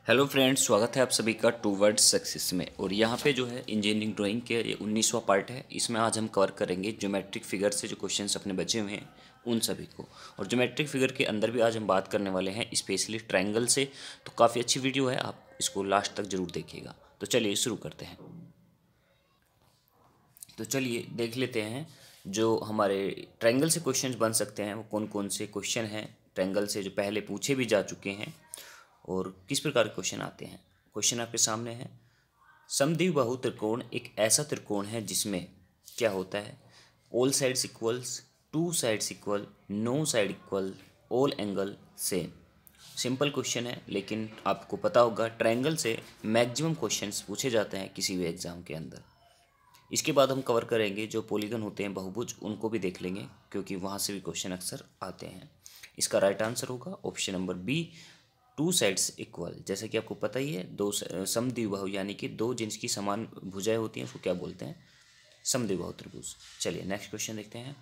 Hello friends, स्वागत है आप सभी का टूवर्ड्स सक्सेस में। और यहाँ पे जो है इंजीनियरिंग ड्राइंग के ये 19वां पार्ट है। इसमें आज हम कवर करेंगे ज्योमेट्रिक फिगर से जो क्वेश्चंस अपने बचे हुए हैं उन सभी को। और ज्योमेट्रिक फिगर के अंदर भी आज हम बात करने वाले हैं स्पेशली ट्रायंगल से। तो काफ़ी अच्छी वीडियो है, आप इसको लास्ट तक जरूर देखिएगा। तो चलिए शुरू करते हैं। तो चलिए देख लेते हैं जो हमारे ट्रायंगल से क्वेश्चंस बन सकते हैं वो कौन कौन से क्वेश्चन हैं ट्रायंगल से, जो पहले पूछे भी जा चुके हैं और किस प्रकार के क्वेश्चन आते हैं। क्वेश्चन आपके सामने है। समद्विबाहु त्रिकोण एक ऐसा त्रिकोण है जिसमें क्या होता है, all sides equals, two sides equal, no side equal, all angle same. Simple question है, लेकिन आपको पता होगा ट्रायंगल से मैक्सिमम क्वेश्चंस पूछे जाते हैं किसी भी एग्जाम के अंदर। इसके बाद हम कवर करेंगे जो पॉलीगन होते हैं बहुभुज, उनको भी देख लेंगे क्योंकि वहाँ से भी क्वेश्चन अक्सर आते हैं। इसका राइट आंसर होगा option number B, two sides equal. जैसे कि आपको पता ही है, दो समद्विबाहु यानी कि दो जिनकी समान भुजाएं होती हैं उसको क्या बोलते हैं, समद्विबाहु त्रिभुज। चलिए नेक्स्ट क्वेश्चन देखते हैं।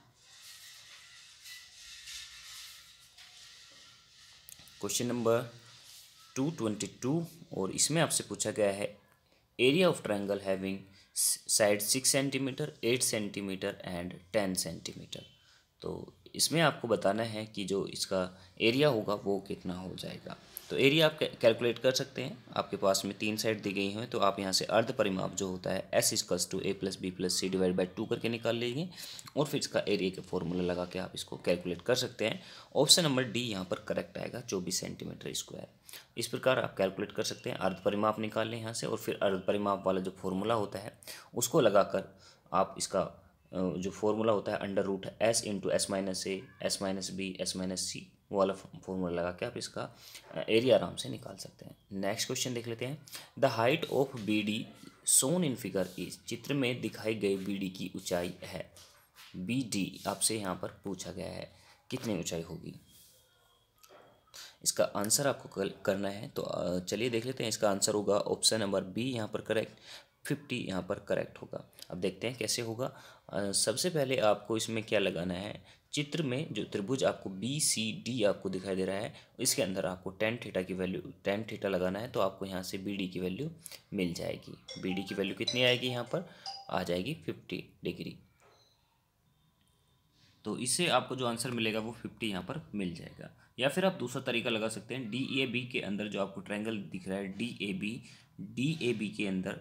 क्वेश्चन नंबर 222 और इसमें आपसे पूछा गया है area of triangle having side 6 centimetre, 8 centimetre and 10 centimetre. तो इसमें आपको बताना है कि जो इसका एरिया होगा वो कितना हो जाएगा। तो एरिया आप कैलकुलेट कर सकते हैं। आपके पास में तीन साइड दी गई हैं, तो आप यहाँ से अर्ध परिमाप जो होता है S=A+B+C / 2 करके निकाल लेंगे और फिर इसका एरिया का फॉर्मूला लगा के आप इसको कैलकुलेट कर सकते हैं। ऑप्शन नंबर डी यहाँ पर करेक्ट आएगा, 24 सेंटीमीटर स्क्वायर। इस प्रकार आप कैलकुलेट कर सकते हैं। अर्ध परिमाप निकाल लें यहाँ से और फिर अर्ध परिमाप वाला जो फॉर्मूला होता है उसको लगाकर आप इसका जो फॉर्मूला होता है √S × S-A, S-B, S-C वाला फॉर्मूला लगा के आप इसका एरिया आराम से निकाल सकते हैं। नेक्स्ट क्वेश्चन देख लेते हैं। The height of BD shown in figure is, चित्र में दिखाई गई BD की ऊंचाई है। BD आपसे यहाँ पर पूछा गया है कितनी ऊंचाई होगी। इसका आंसर आपको करना है, तो चलिए देख लेते हैं। इसका आंसर होगा ऑप्शन नंबर बी यहाँ पर करेक्ट, 50 यहाँ पर करेक्ट होगा। अब देखते हैं कैसे होगा। सबसे पहले आपको इसमें क्या लगाना है, चित्र में जो त्रिभुज आपको BCD आपको दिखाई दे रहा है इसके अंदर आपको tan थीटा की वैल्यू tan थीटा लगाना है। तो आपको यहाँ से BD की वैल्यू मिल जाएगी। BD की वैल्यू कितनी आएगी, यहाँ पर आ जाएगी 50 डिग्री। तो इससे आपको जो आंसर मिलेगा वो 50 यहाँ पर मिल जाएगा। या फिर आप दूसरा तरीका लगा सकते हैं। DAB के अंदर जो आपको ट्रायंगल दिख रहा है DAB के अंदर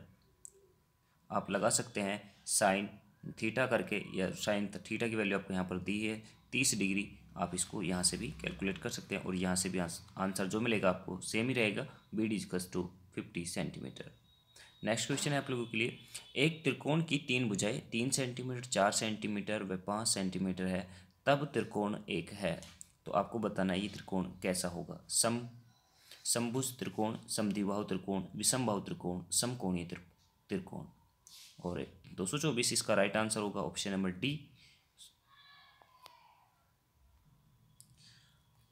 आप लगा सकते हैं साइन थीटा करके, या साइन थीटा की वैल्यू आपको यहाँ पर दी है 30 डिग्री। आप इसको यहाँ से भी कैलकुलेट कर सकते हैं और यहाँ से भी आंसर जो मिलेगा आपको सेम ही रहेगा, BD = 50 सेंटीमीटर। नेक्स्ट क्वेश्चन है आप लोगों के लिए। एक त्रिकोण की तीन भुजाएं 3 सेंटीमीटर, 4 सेंटीमीटर व 5 सेंटीमीटर है, तब त्रिकोण एक है। तो आपको बताना है ये त्रिकोण कैसा होगा। समभुज त्रिकोण, समद्विबाहु त्रिकोण, विषमबाहु त्रिकोण, समकोणीय त्रिकोण। और 224 इसका राइट आंसर होगा ऑप्शन नंबर डी।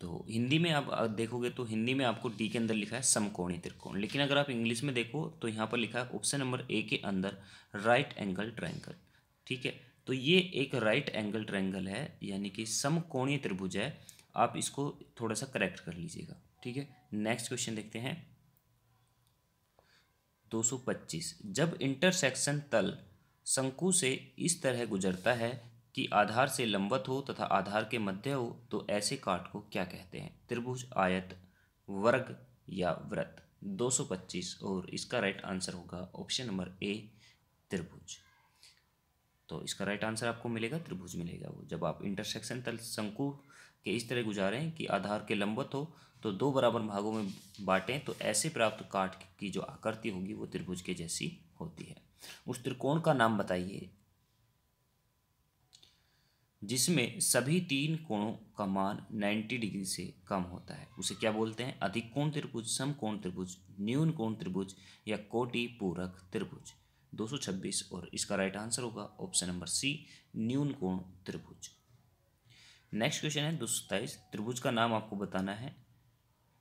तो हिंदी में आप देखोगे तो हिंदी में आपको डी के अंदर लिखा है समकोणीय त्रिकोण, लेकिन अगर आप इंग्लिश में देखो तो यहाँ पर लिखा है ऑप्शन नंबर ए के अंदर राइट एंगल ट्रायंगल। ठीक है, तो ये एक राइट एंगल ट्रायंगल है यानी कि समकोणीय त्रिभुज है। आप इसको थोड़ा सा करेक्ट कर लीजिएगा। ठीक है, नेक्स्ट क्वेश्चन देखते हैं। 225, जब इंटरसेक्शन तल शंकु से इस तरह गुजरता है कि आधार से लंबवत हो तथा आधार के मध्य हो, तो ऐसे काट को क्या कहते हैं। त्रिभुज, आयत, वर्ग या वृत्त। 225 और इसका राइट आंसर होगा ऑप्शन नंबर ए, त्रिभुज। तो इसका राइट आंसर आपको मिलेगा त्रिभुज मिलेगा। वो जब आप इंटरसेक्शन तल शंकु के इस तरह गुजारें कि आधार के लंबवत हो तो दो बराबर भागों में बांटें, तो ऐसे प्राप्त काट की जो आकृति होगी वो त्रिभुज के जैसी होती है। उस त्रिकोण का नाम बताइए जिसमें सभी तीन कोणों का मान 90 डिग्री से कम होता है। उसे क्या बोलते हैं। अधिक कोण त्रिभुज, समकोण त्रिभुज, न्यून कोण त्रिभुज या कोटि पूरक त्रिभुज। 226 और इसका राइट आंसर होगा ऑप्शन नंबर सी, न्यून कोण त्रिभुज। नेक्स्ट क्वेश्चन है 227, त्रिभुज का नाम आपको बताना है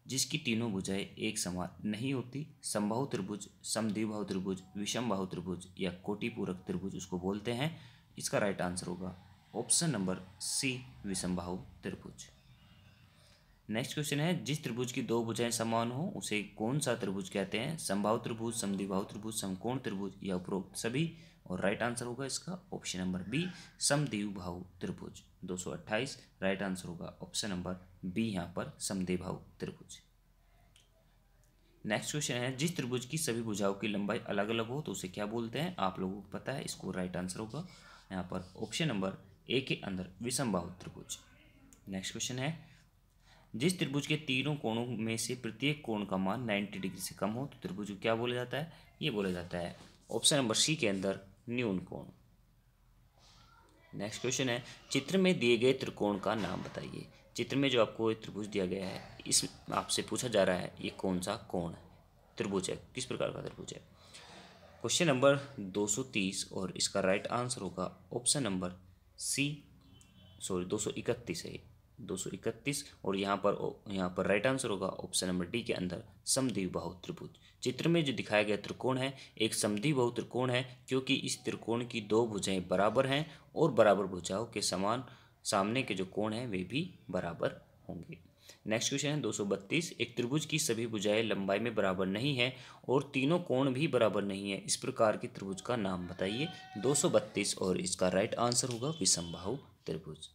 जिसकी तीनों भुजाएं एक समान नहीं होती। समबाहु त्रिभुज, समद्विबाहु त्रिभुज, विषमबाहु त्रिभुज या कोटिपूरक त्रिभुज उसको बोलते हैं। इसका राइट आंसर होगा ऑप्शन नंबर सी, विषमबाहु त्रिभुज। नेक्स्ट क्वेश्चन है, जिस त्रिभुज की दो भुजाएं समान हो उसे कौन सा त्रिभुज कहते हैं? समबाहु त्रिभुज, समद्विबाहु त्रिभुज, समकोण त्रिभुज या उपरोक्त सभी? और राइट आंसर होगा इसका ऑप्शन नंबर बी, समद्विबाहु त्रिभुज। 228 राइट आंसर होगा ऑप्शन नंबर बी, यहाँ पर समद्विबाहु त्रिभुज। नेक्स्ट क्वेश्चन है, जिस त्रिभुज की सभी भुजाओं की लंबाई अलग अलग हो तो उसे क्या बोलते हैं? आप लोगों को पता है, इसको राइट आंसर होगा यहाँ पर ऑप्शन नंबर ए के अंदर विषमबाहु त्रिभुज। नेक्स्ट क्वेश्चन है, जिस त्रिभुज के तीनों कोणों में से प्रत्येक कोण का मान 90 डिग्री से कम हो तो त्रिभुज को क्या बोला जाता है? ये बोला जाता है ऑप्शन नंबर सी के अंदर न्यून कोण। नेक्स्ट क्वेश्चन है, चित्र में दिए गए त्रिकोण का नाम बताइए। चित्र में जो आपको एक त्रिभुज दिया गया है, इस आपसे पूछा जा रहा है ये कौन सा कोण है, त्रिभुज है, किस प्रकार का त्रिभुज है। क्वेश्चन नंबर 230 और इसका राइट आंसर होगा ऑप्शन नंबर सी, 231 है, 231 और यहाँ पर राइट आंसर होगा ऑप्शन नंबर डी के अंदर समद्विबाहु त्रिभुज। चित्र में जो दिखाया गया त्रिकोण है एक समद्विबाहु त्रिकोण है, क्योंकि इस त्रिकोण की दो भुजाएं बराबर हैं और बराबर भुजाओं के समान सामने के जो कोण हैं वे भी बराबर होंगे। नेक्स्ट क्वेश्चन है 232, एक त्रिभुज की सभी भुजाएं लंबाई में बराबर नहीं है और तीनों कोण भी बराबर नहीं है, इस प्रकार के त्रिभुज का नाम बताइए। 232 और इसका राइट आंसर होगा विषमबाहु त्रिभुज।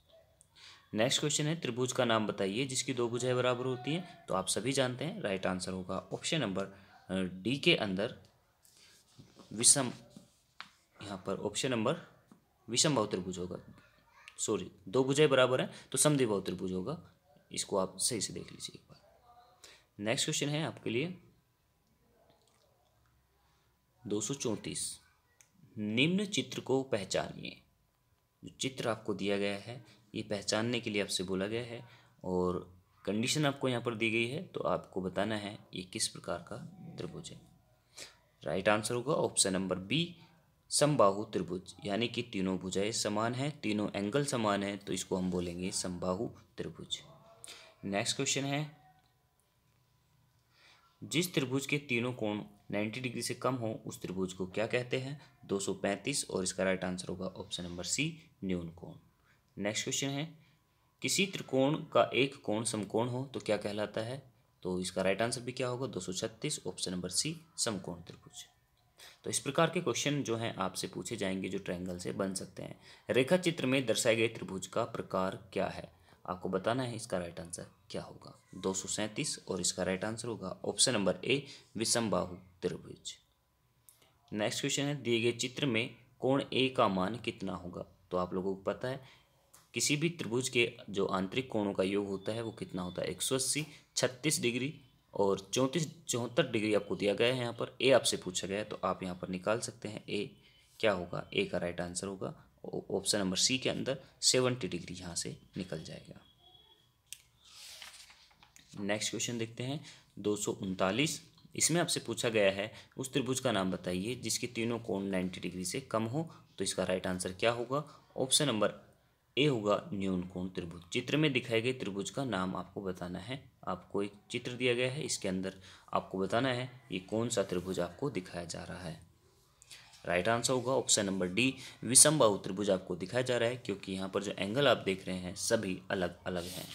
नेक्स्ट क्वेश्चन है, त्रिभुज का नाम बताइए जिसकी दो भुजाएं बराबर होती हैं, तो आप सभी जानते हैं राइट आंसर होगा ऑप्शन नंबर डी के अंदर विषम, यहाँ पर ऑप्शन नंबर विषमबाहु त्रिभुज होगा। दो भुजाएं बराबर हैं तो समद्विबाहु त्रिभुज होगा, इसको आप सही से देख लीजिए एक बार। नेक्स्ट क्वेश्चन है आपके लिए 234, निम्न चित्र को पहचानिए। जो चित्र आपको दिया गया है ये पहचानने के लिए आपसे बोला गया है और कंडीशन आपको यहाँ पर दी गई है, तो आपको बताना है ये किस प्रकार का त्रिभुज है। राइट आंसर होगा ऑप्शन नंबर बी, समबाहु त्रिभुज, यानी कि तीनों भुजाएं समान हैं, तीनों एंगल समान हैं, तो इसको हम बोलेंगे समबाहु त्रिभुज। नेक्स्ट क्वेश्चन है, जिस त्रिभुज के तीनों कोण 90 डिग्री से कम हो उस त्रिभुज को क्या कहते हैं? 235 और इसका राइट आंसर होगा ऑप्शन नंबर सी, न्यून कोण। नेक्स्ट क्वेश्चन है, किसी त्रिकोण का एक कोण समकोण हो तो क्या कहलाता है? तो इसका राइट आंसर भी क्या होगा? 236 ऑप्शन नंबर सी, समकोण त्रिभुज। तो इस प्रकार के क्वेश्चन जो हैं आपसे पूछे जाएंगे जो ट्रायंगल से बन सकते हैं। रेखा चित्र में दर्शाए गए त्रिभुज का प्रकार क्या है? आपको बताना है इसका राइट आंसर क्या होगा। 237 और इसका राइट आंसर होगा ऑप्शन नंबर ए, विषमबाहु त्रिभुज। नेक्स्ट क्वेश्चन है, दिए गए चित्र में कोण ए का मान कितना होगा? तो आप लोगों को पता है किसी भी त्रिभुज के जो आंतरिक कोणों का योग होता है वो कितना होता है? 180, 36 डिग्री और 74 डिग्री आपको दिया गया है। यहाँ पर ए आपसे पूछा गया है तो आप यहाँ पर निकाल सकते हैं ए क्या होगा। ए का राइट आंसर होगा ऑप्शन नंबर सी के अंदर 70 डिग्री यहाँ से निकल जाएगा। नेक्स्ट क्वेश्चन देखते हैं 239, इसमें आपसे पूछा गया है उस त्रिभुज का नाम बताइए जिसके तीनों कोण 90 डिग्री से कम हो, तो इसका राइट आंसर क्या होगा? ऑप्शन नंबर ए होगा न्यून कोण त्रिभुज। चित्र में दिखाए गए त्रिभुज का नाम आपको बताना है। आपको एक चित्र दिया गया है, इसके अंदर आपको बताना है ये कौन सा त्रिभुज आपको दिखाया जा रहा है। राइट आंसर होगा ऑप्शन नंबर डी, विषमबाहु त्रिभुज आपको दिखाया जा रहा है, क्योंकि यहाँ पर जो एंगल आप देख रहे हैं सभी अलग अलग हैं।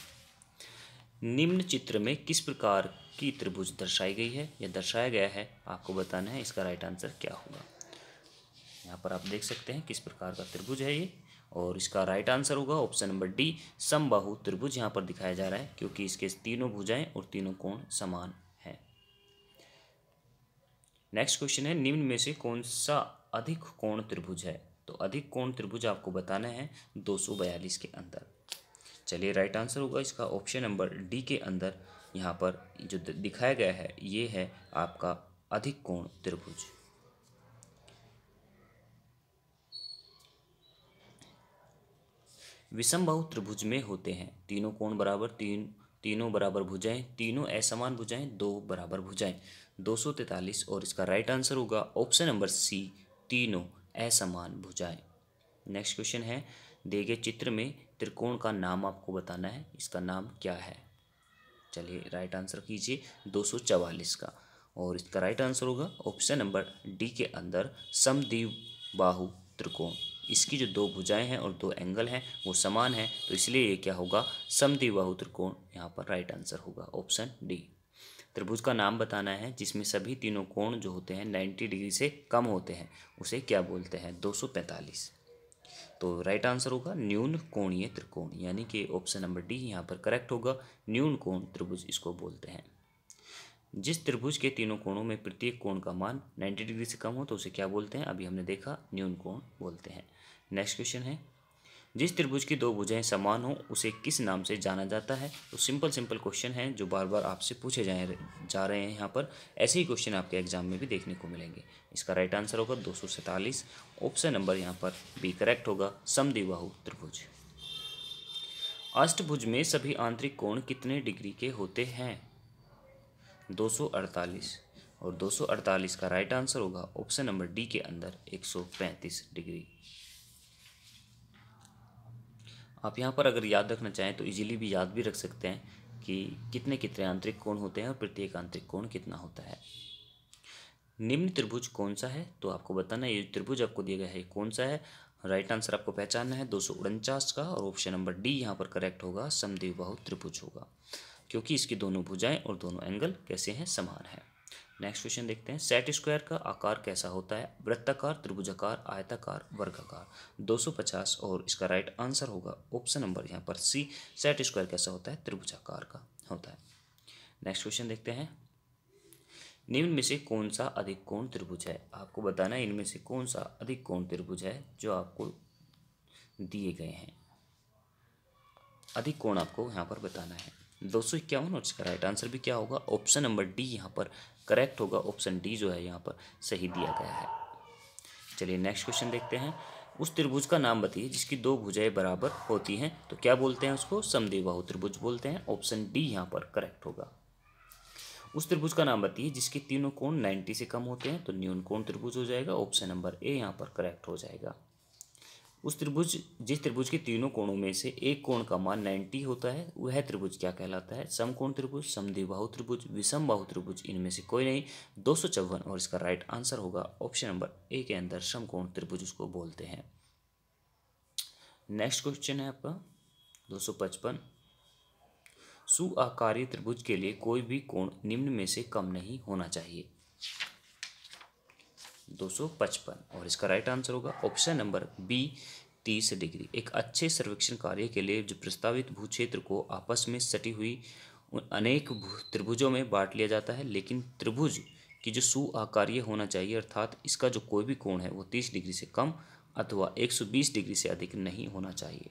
निम्न चित्र में किस प्रकार की त्रिभुज दर्शाई गई है या दर्शाया गया है, आपको बताना है इसका राइट आंसर क्या होगा। यहाँ पर आप देख सकते हैं किस प्रकार का त्रिभुज है ये, और इसका राइट आंसर होगा ऑप्शन नंबर डी, समबाहु त्रिभुज यहाँ पर दिखाया जा रहा है, क्योंकि इसके तीनों भुजाएं और तीनों कोण समान हैं। नेक्स्ट क्वेश्चन है, निम्न में से कौन सा अधिक कोण त्रिभुज है? तो अधिक कोण त्रिभुज आपको बताना है 242 के अंदर। चलिए राइट आंसर होगा इसका ऑप्शन नंबर डी के अंदर, यहाँ पर जो दिखाया गया है ये है आपका अधिक कोण त्रिभुज। विषमबाहु त्रिभुज में होते हैं तीनों कोण बराबर, तीनों बराबर भुजाएं, तीनों असमान भुजाएं, दो बराबर भुजाएं। 243 और इसका राइट आंसर होगा ऑप्शन नंबर सी, तीनों असमान भुजाएं। नेक्स्ट क्वेश्चन है, दिए गए चित्र में त्रिकोण का नाम आपको बताना है, इसका नाम क्या है? चलिए राइट आंसर कीजिए 244 का, और इसका राइट आंसर होगा ऑप्शन नंबर डी के अंदर समद्विबाहु त्रिकोण, इसकी जो दो भुजाएं हैं और दो एंगल हैं वो समान है, तो इसलिए ये क्या होगा, समद्विबाहु त्रिकोण यहाँ पर राइट आंसर होगा ऑप्शन डी। त्रिभुज का नाम बताना है जिसमें सभी तीनों कोण जो होते हैं 90 डिग्री से कम होते हैं, उसे क्या बोलते हैं, 245। तो राइट आंसर होगा न्यून कोणीय त्रिकोण, यानी कि ऑप्शन नंबर डी यहाँ पर करेक्ट होगा, न्यून कोण त्रिभुज इसको बोलते हैं। जिस त्रिभुज के तीनों कोणों में प्रत्येक कोण का मान 90 डिग्री से कम हो तो उसे क्या बोलते हैं, अभी हमने देखा न्यून कोण बोलते हैं। नेक्स्ट क्वेश्चन है, जिस त्रिभुज की दो भुजाएं समान हो उसे किस नाम से जाना जाता है। तो सिंपल क्वेश्चन है जो बार बार आपसे पूछे जा रहे हैं यहाँ पर, ऐसे ही क्वेश्चन आपके एग्जाम में भी देखने को मिलेंगे। इसका राइट आंसर होगा 247, ऑप्शन नंबर यहाँ पर बी करेक्ट होगा, समद्विबाहु त्रिभुज। अष्टभुज में सभी आंतरिक कोण कितने डिग्री के होते हैं, 248, और 248 का राइट आंसर होगा ऑप्शन नंबर डी के अंदर 135 डिग्री। आप यहाँ पर अगर याद रखना चाहें तो इजीली भी याद भी रख सकते हैं कि कितने कितने आंतरिक कोण होते हैं और प्रत्येक आंतरिक कोण कितना होता है। निम्न त्रिभुज कौन सा है, तो आपको बताना है ये त्रिभुज आपको दिया गया है कौन सा है। राइट आंसर आपको पहचानना है 249 का, और ऑप्शन नंबर डी यहाँ पर करेक्ट होगा, समद्विबाहु त्रिभुज होगा, क्योंकि इसकी दोनों भुजाएं और दोनों एंगल कैसे हैं, समान है। नेक्स्ट क्वेश्चन देखते हैं, सेट स्क्वायर का आकार कैसा होता है, वृत्ताकार, त्रिभुजाकार, आयताकार, वर्गाकार, 250, और इसका राइट आंसर होगा ऑप्शन नंबर यहाँ पर सी, सेट स्क्वायर कैसा होता है, त्रिभुजाकार का होता है। नेक्स्ट क्वेश्चन देखते हैं, निम्न में से कौन सा अधिक कोण त्रिभुज है। आपको बताना है इनमें से कौन सा अधिक कोण त्रिभुज है जो आपको दिए गए हैं, अधिक कोण आपको यहाँ पर बताना है। 251, और इसका राइट आंसर भी क्या होगा, ऑप्शन नंबर डी यहाँ पर करेक्ट होगा, ऑप्शन डी जो है यहाँ पर सही दिया गया है। चलिए नेक्स्ट क्वेश्चन देखते हैं, उस त्रिभुज का नाम बताइए जिसकी दो भुजाएं बराबर होती हैं, तो क्या बोलते हैं उसको, समद्विबाहु त्रिभुज बोलते हैं, ऑप्शन डी यहाँ पर करेक्ट होगा। उस त्रिभुज का नाम बताइए जिसके तीनों कोण 90 से कम होते हैं, तो न्यून कोण त्रिभुज हो जाएगा, ऑप्शन नंबर ए यहाँ पर करेक्ट हो जाएगा। जिस त्रिभुज के तीनों कोणों में से एक कोण का मान 90 होता है वह त्रिभुज क्या कहलाता है, समकोण त्रिभुज, समद्विबाहु त्रिभुज, विषमबाहु त्रिभुज, इनमें से कोई नहीं, 254, और इसका राइट आंसर होगा ऑप्शन नंबर ए के अंदर समकोण त्रिभुज उसको बोलते हैं। नेक्स्ट क्वेश्चन है आपका 255, सुआकारीय त्रिभुज के लिए कोई भी कोण निम्न में से कम नहीं होना चाहिए, 255, और इसका राइट आंसर होगा ऑप्शन नंबर बी, 30 डिग्री। एक अच्छे सर्वेक्षण कार्य के लिए जो प्रस्तावित भूक्षेत्र को आपस में सटी हुई अनेक त्रिभुजों में बांट लिया जाता है, लेकिन त्रिभुज की जो सुआकारीय होना चाहिए, अर्थात इसका जो कोई भी कोण है वो 30 डिग्री से कम अथवा 120 डिग्री से अधिक नहीं होना चाहिए।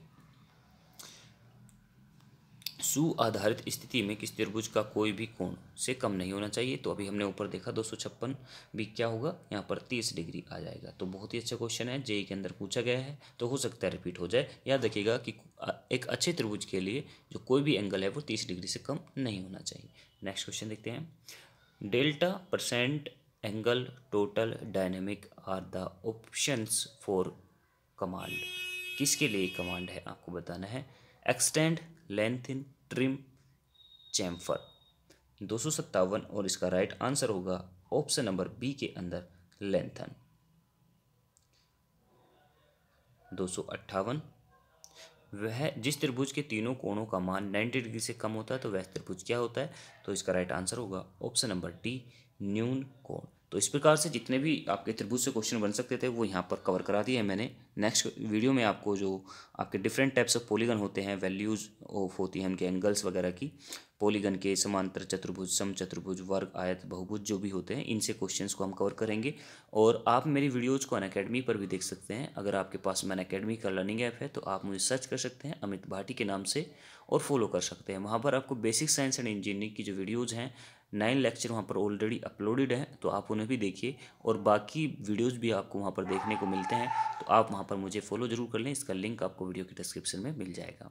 सुआधारित स्थिति में किस त्रिभुज का कोई भी कोण से कम नहीं होना चाहिए, तो अभी हमने ऊपर देखा 256 भी क्या होगा, यहाँ पर 30 डिग्री आ जाएगा। तो बहुत ही अच्छा क्वेश्चन है, जेईई के अंदर पूछा गया है, तो हो सकता है रिपीट हो जाए। याद रखिएगा कि एक अच्छे त्रिभुज के लिए जो कोई भी एंगल है वो 30 डिग्री से कम नहीं होना चाहिए। नेक्स्ट क्वेश्चन देखते हैं, delta, percent, angle, total, dynamic are the options for command, किसके लिए कमांड है आपको बताना है। एक्सटेंड, लेंथन, ट्रिम, चैम्फर, 257, और इसका राइट आंसर होगा ऑप्शन नंबर बी के अंदर लेंथन। 258, वह जिस त्रिभुज के तीनों कोणों का मान 90 डिग्री से कम होता है तो वह त्रिभुज क्या होता है, तो इसका राइट आंसर होगा ऑप्शन नंबर डी, न्यून कोण। तो इस प्रकार से जितने भी आपके त्रिभुज से क्वेश्चन बन सकते थे वो यहाँ पर कवर करा दिए हैं मैंने। नेक्स्ट वीडियो में आपको जो आपके डिफरेंट टाइप्स ऑफ पॉलीगन होते हैं, वैल्यूज ऑफ होती हैं उनके एंगल्स वगैरह की, पॉलीगन के, समांतर चतुर्भुज, समचतुर्भुज, वर्ग, आयत, बहुभुज जो भी होते हैं, इनसे क्वेश्चंस को हम कवर करेंगे। और आप मेरी वीडियोज़ को अनअकैडमी पर भी देख सकते हैं। अगर आपके पास में अनअकैडमी का लर्निंग ऐप है तो आप मुझे सर्च कर सकते हैं अमित भाटी के नाम से और फॉलो कर सकते हैं। वहाँ पर आपको बेसिक साइंस एंड इंजीनियरिंग की जो वीडियोज़ हैं 9 लेक्चर वहाँ पर ऑलरेडी अपलोडेड हैं, तो आप उन्हें भी देखिए, और बाकी वीडियोज़ भी आपको वहाँ पर देखने को मिलते हैं, तो आप वहाँ पर मुझे फॉलो ज़रूर कर लें। इसका लिंक आपको वीडियो के डिस्क्रिप्शन में मिल जाएगा।